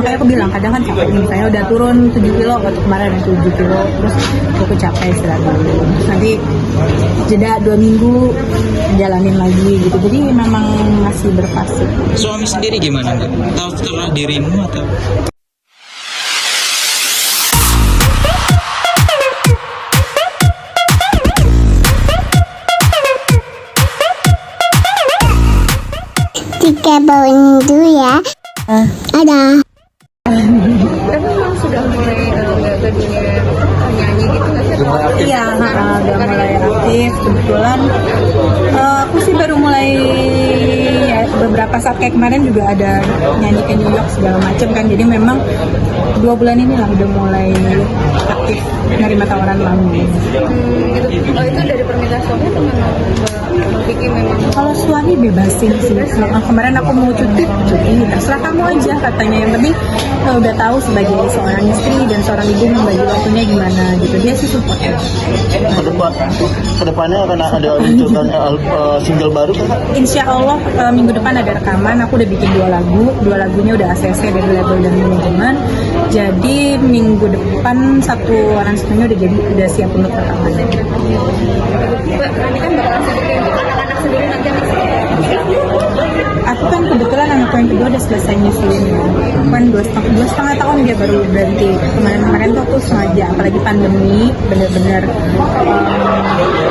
Kayak aku bilang kadang kan capek nih, saya udah turun 7 kilo waktu kemarin 7 kilo, terus aku capek istirahat dulu. Terus nanti jeda 2 minggu jalanin lagi gitu. Jadi memang masih berfase. Suami sendiri gimana Mbak? Tahu setelah dirimu atau? Tiga bawang dulu ya. Ada. Kan memang sudah mulai ke dunia nyanyi gitu nggak sih? Iya, udah mulai aktif. Kebetulan aku sih baru mulai ya, beberapa saat kayak kemarin juga ada nyanyi ke New York segala macam kan. Jadi memang 2 bulan ini lah udah mulai aktif menerima tawaran manggung. Gitu. Oh itu dari permintaan suami atau memang Vicky memang? Kalau suami bebasin sih. Kemarin aku mau cuti, terserah kamu aja katanya. Yang penting udah tahu sebagai seorang istri dan seorang ibu membagi waktunya gimana gitu. Dia sih support ya. Kedepannya akan ada munculkan single baru kan? Insya Allah minggu depan ada rekaman. Aku udah bikin 2 lagu, 2 lagunya udah ACC dari label dan manajemen. Jadi minggu depan satu aransemennya udah siap untuk rekaman. Nanti kan bakal sedikit anak-anak sendiri nanti aku kan kebetulan anakku yang kedua udah selesai nyusuin ya. Kan 2,5 tahun dia baru berhenti. Kemarin tuh aku sengaja, apalagi pandemi, bener-bener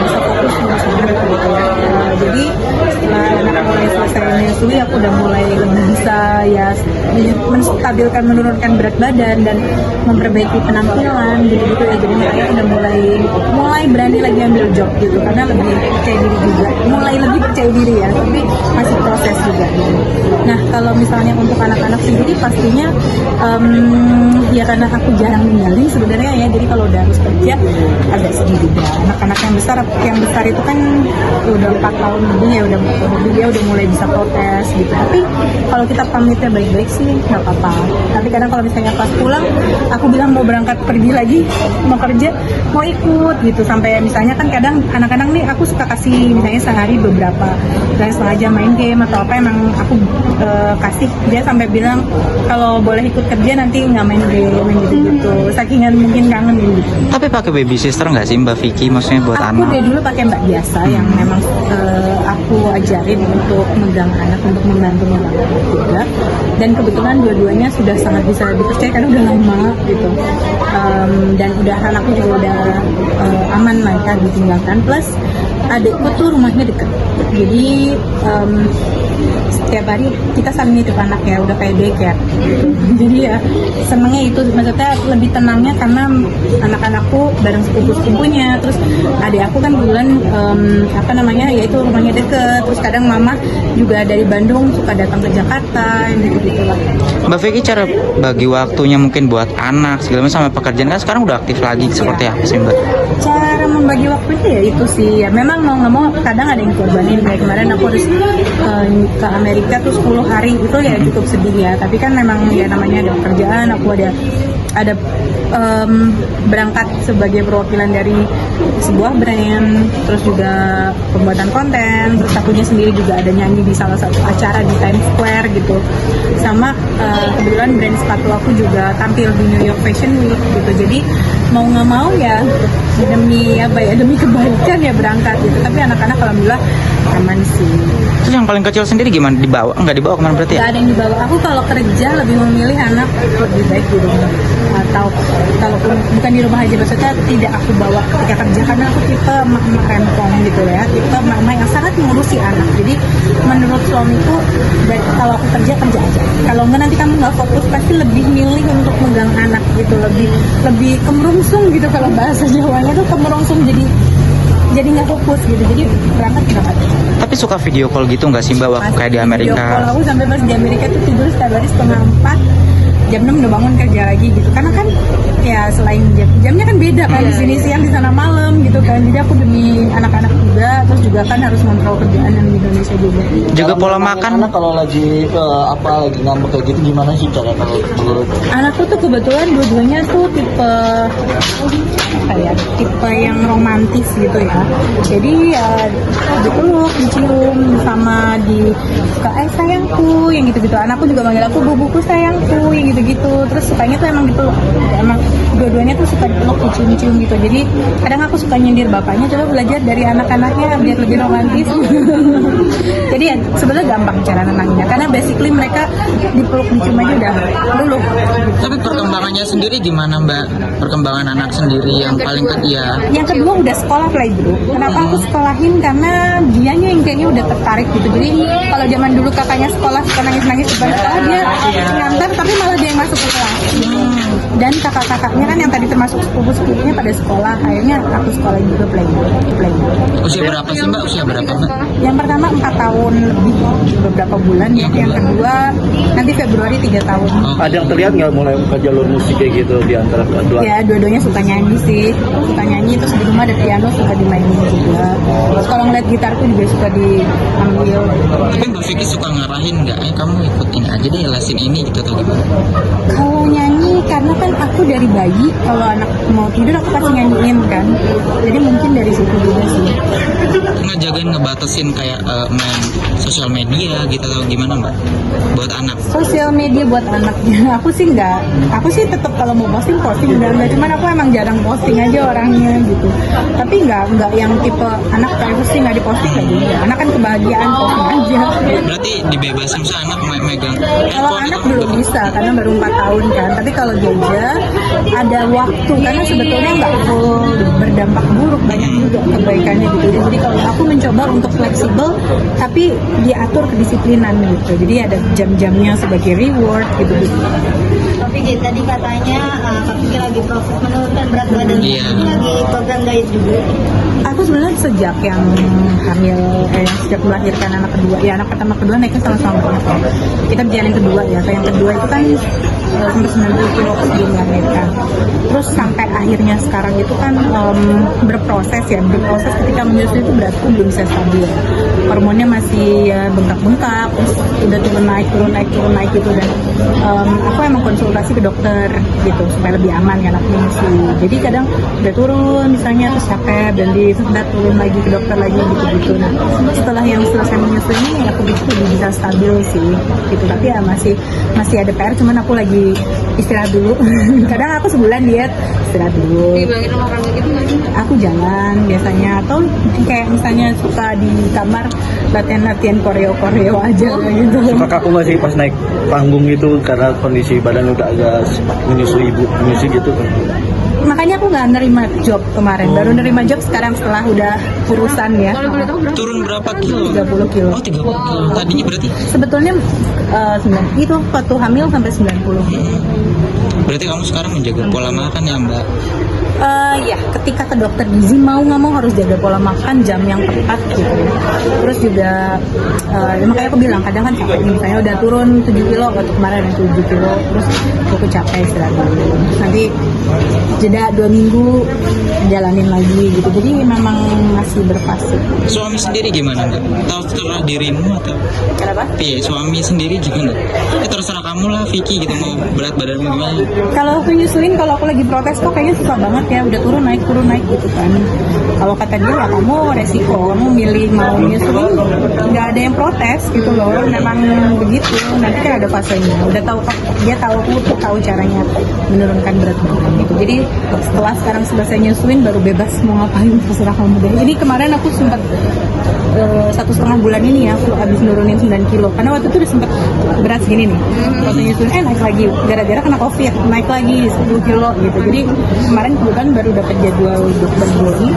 bisa fokus sama gitu ya. Jadi setelah anak mulai selesai menyusui, aku udah mulai lebih bisa ya menstabilkan, menurunkan berat badan dan memperbaiki penampilan gitu ya. Jadi makanya udah mulai berani lagi ambil job gitu karena lebih percaya diri juga. Mulai lebih percaya diri ya, tapi masih proses juga gitu. Nah kalau misalnya untuk anak-anak sendiri pastinya ya karena aku jarang ninggalin sebenarnya ya, jadi kalau udah harus kerja agak sedih juga. Anak-anak yang besar itu kan udah 4 tahun lebih ya, udah 4 tahun lebih dia udah mulai bisa protes gitu. Tapi kalau kita pamitnya baik-baik sih nggak apa-apa. Tapi kadang kalau misalnya pas pulang aku bilang mau berangkat pergi lagi mau kerja mau ikut gitu, sampai misalnya kan kadang anak-anak nih aku suka kasih misalnya sehari beberapa misalnya setengah jam main game atau apa, emang aku kasih dia sampai bilang kalau boleh ikut kerja nanti nggak main game gitu, sakingan mungkin kangen gitu. Tapi pakai baby sister nggak sih Mbak Vicky, maksudnya buat Aku anak? dari dulu pakai mbak biasa yang memang aku ajarin untuk megang anak, untuk membantu megang anak juga. Dan kebetulan dua-duanya sudah sangat bisa dipercaya karena udah lama gitu. Dan udah anakku juga udah aman lah ya ditinggalkan. Plus adikku tuh rumahnya dekat. Jadi setiap hari kita saling nitip anak ya, udah kayak daycare gitu. Jadi ya senengnya itu, maksudnya lebih tenangnya karena anak-anakku bareng sepupu-sepupunya. Terus adik aku kan bulan ya itu rumahnya deket. Terus kadang mama juga dari Bandung suka datang ke Jakarta gitu lah. Mbak Vicky cara bagi waktunya mungkin buat anak segala macam sama pekerjaan kan sekarang udah aktif lagi, seperti apa sih Mbak? Cara membagi waktu itu ya itu sih ya, memang mau nggak mau kadang ada yang korbanin. Kayak kemarin aku harus ke Amerika tuh 10 hari, itu ya cukup sedih ya. Tapi kan memang ya namanya ada pekerjaan, aku ada berangkat sebagai perwakilan dari sebuah brand, terus juga pembuatan konten, terus akunya sendiri juga ada nyanyi di salah satu acara di Times Square gitu. Sama kebetulan brand sepatu aku juga tampil di New York Fashion Week gitu. Jadi mau nggak mau ya demi kebaikan ya berangkat gitu. Tapi anak-anak alhamdulillah aman sih. Terus yang paling kecil sendiri gimana, dibawa? Nggak dibawa kemana berarti ya? Nggak ada yang dibawa. Aku kalau kerja lebih memilih anak lebih baik di rumah, atau kalaupun bukan di rumah aja, maksudnya tidak aku bawa ketika kerja karena aku tipe emak-emak rempong gitu ya, tipe emak-emak yang sangat mengurusi anak. Jadi menurut suamiku kalau aku kerja aja, kalau enggak nanti kamu nggak fokus, pasti lebih milih untuk megang anak gitu, lebih kemerungsung gitu, kalau bahasa Jawanya tuh kemerungsung, jadi nggak fokus gitu, jadi berangkat berangkat. Tapi suka video call gitu nggak sih Mbak waktu kayak di Amerika? Video call aku sampai pas di Amerika tuh tidur setiap hari 3:30, jam 6 udah bangun kerja lagi gitu, karena kan Ya selain jamnya kan beda kan, di sini siang di sana malam gitu kan, jadi aku demi anak-anak juga, terus juga kan harus kontrol kerjaan yang di Indonesia juga. Juga pola makan. Anak kalau lagi lagi ngambek kayak gitu gimana sih cara kalau menurut? Anakku tuh kebetulan dua-duanya tuh tipe apa ya, tipe yang romantis gitu ya. Jadi ya dipeluk, dicium, sama di suka sayangku yang gitu-gitu. Anakku juga manggil aku bubuku sayangku yang gitu-gitu. Terus sukanya tuh emang dipeluk. Emang dua-duanya tuh suka dipeluk, dicium-cium gitu. Jadi kadang aku suka nyindir bapaknya, coba belajar dari anak-anaknya biar lebih romantis. Jadi ya sebenarnya gampang cara nenangnya, karena basically mereka dipeluk, dicium aja udah luluh. Tapi perkembangannya sendiri gimana Mbak? Perkembangan anak sendiri yang paling ya. Yang kedua udah sekolah playgroup. Kenapa aku sekolahin? Karena dianya yang kayaknya udah tertarik gitu. Jadi kalau zaman dulu kakaknya sekolah suka nangis-nangis depan sekolah, dia nganter tapi malah dia yang masuk ke kelas. Dan kakak-kakaknya kan yang tadi termasuk sepupu-sepupunya pada sekolah, akhirnya aku sekolahin juga playgroup. Usia berapa sih Mbak? Usia berapa Mbak? Yang pertama 4 tahun lebih beberapa bulan, yang kedua nanti Februari 3 tahun. Ada yang terlihat nggak mulai ke jalur musik kayak gitu di antara kedua? Ya dua-duanya suka nyanyi sih, suka nyanyi, terus di rumah ada piano suka dimainin juga. Terus kalau ngeliat gitarku juga suka diambil. Tapi Mbak Vicky suka ngarahin nggak? Kamu ikutin aja deh lesin ini gitu atau gimana? Kalau nyanyi, karena kan aku dari bayi kalau anak mau tidur aku pasti nyanyiin kan, jadi mungkin dari situ juga sih. Ngejagain ngebatasin kayak main sosial media gitu atau gimana Mbak? Buat anak? Sosial media buat anaknya, aku sih tetap kalau mau posting udah, cuman aku emang jarang posting aja orangnya gitu. Tapi nggak yang tipe anak kayak sih nggak diposting aja, anak kan kebahagiaan posting aja. Berarti dibebasin sama anak megang Kalau anak belum bisa karena baru 4 tahun kan, tapi kalau Geja ada waktu, karena sebetulnya nggak full berdampak buruk, banyak juga kebaikannya gitu. Jadi kalau aku mencoba untuk fleksibel tapi diatur kedisiplinan gitu, jadi ada jam-jamnya sebagai reward gitu. Tapi tadi katanya Kak Vicky lagi proses menurunkan berat badan. Iya. Ini lagi program diet juga. Aku sebenarnya sejak yang hamil, sejak melahirkan anak kedua, ya anak pertama kedua naiknya sama-sama banyak. Kita bicara yang kedua ya, yang kedua itu kan sampai 90 kilo sebelum melahirkan. Terus sampai akhirnya sekarang itu kan berproses ketika menyusui itu beratku belum bisa stabil. Hormonnya masih ya bengkak-bengkak, terus udah turun naik gitu, dan aku emang konsultasi ke dokter gitu supaya lebih aman kan aku menyusui. Jadi kadang udah turun misalnya terus capek dan udah turun lagi ke dokter lagi gitu. Nah setelah yang selesai menyusui ini aku pikir lebih bisa stabil sih gitu, tapi ya masih ada PR, cuman aku lagi istirahat dulu. Kadang aku sebulan diet, istirahat dulu. Dibangin olahraga gitu nggak sih? Aku jalan biasanya, atau kayak misalnya suka di kamar latihan koreo aja gitu. Suka kaku nggak sih pas naik panggung itu karena kondisi badan udah agak menyusui gitu kan? Makanya aku nggak nerima job kemarin, baru nerima job sekarang setelah udah urusan ya. Kalau boleh tahu berapa? turun berapa kilo? 30 kilo. Oh 30 kilo. Tadinya berarti? Sebetulnya itu waktu hamil sampai 90. Berarti kamu sekarang menjaga pola makan ya Mbak? Ya, ketika ke dokter gizi mau nggak mau harus jaga pola makan, jam yang tepat gitu. Terus juga ya makanya aku bilang kadang kan capek nih, misalnya udah turun 7 kilo waktu kemarin yang 7 kilo, terus aku capek istirahat dulu. Terus nanti jeda 2 minggu jalanin lagi gitu. Jadi memang masih berfase. Suami sendiri gimana Mbak? Tahu terserah dirimu atau? Kenapa? Iya, suami sendiri gimana? Terserah kamu lah Vicky gitu, mau berat badanmu gimana? Kalau aku nyusuin, kalau aku lagi protes kok kayaknya susah banget ya, udah turun naik gitu kan. Kalau kata dia ya kamu resiko, kamu milih mau nyusuin, nggak ada yang protes gitu loh, memang begitu. Nanti kan ada fasenya, udah tahu dia tahu, aku tuh tahu caranya menurunkan berat badan gitu. Jadi setelah sekarang selesai nyusuin baru bebas mau ngapain, terserah kamu deh. Ini kemarin aku sempat 1,5 bulan ini ya aku habis nurunin 9 kilo karena waktu itu udah sempat berat segini nih, waktu nyusuin naik lagi gara-gara kena covid, naik lagi 10 kilo gitu. Jadi kemarin kebetulan baru dapat jadwal dokter Joni,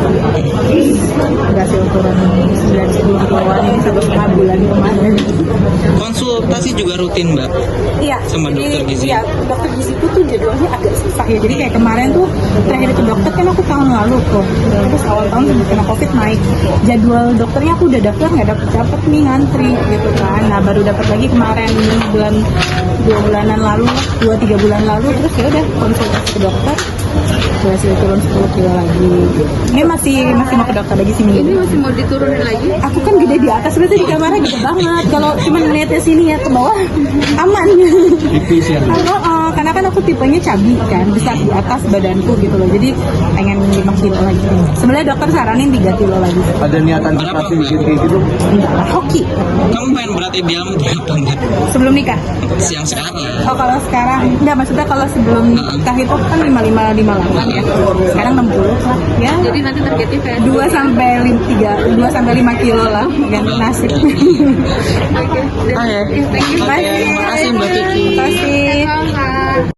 berhasil turun 9 kiloan ini 1,5 bulan kemarin. Konsultasi juga rutin Mbak? Iya, Sama jadi, dokter gizi? Iya, dokter gizi itu tuh jadwalnya agak susah ya. Jadi kayak kemarin tuh terakhir itu dokter kan aku tahun lalu tuh, terus awal tahun sebelum kena covid naik. Jadwal dokternya aku udah daftar nggak dapet nih, ngantri gitu kan. Nah baru dapat lagi kemarin bulan 2 bulanan lalu, 2-3 bulan lalu, terus ya udah konsultasi ke dokter, berhasil turun 10 kilo lagi. Ini masih mau ke dokter lagi sih minggu. Ini masih mau diturunin lagi? Aku kan gede di atas, berarti di kamarnya gede banget. Kalau cuma ngeliatnya sini ya ke bawah, aman. Tipis ya. Karena kan aku tipenya cabi kan, besar di atas badanku gitu loh. Jadi pengen 5 kilo lagi. Sebenarnya dokter saranin 3 kilo lagi. Ada niatan seperti gitu. Enggak lah, hoki. Kamu pengen berat ideal berapa Mbak? Sebelum nikah. Siang sekarang ya? Oh kalau sekarang, enggak maksudnya kalau sebelum nikah itu kan 55-58 ya. Sekarang 60 lah ya. Jadi nanti targetnya kayak 2-5 kilo lah, ganti nasib. Oke. thank you. Terima kasih Mbak Kiki. Terima kasih. Selamat.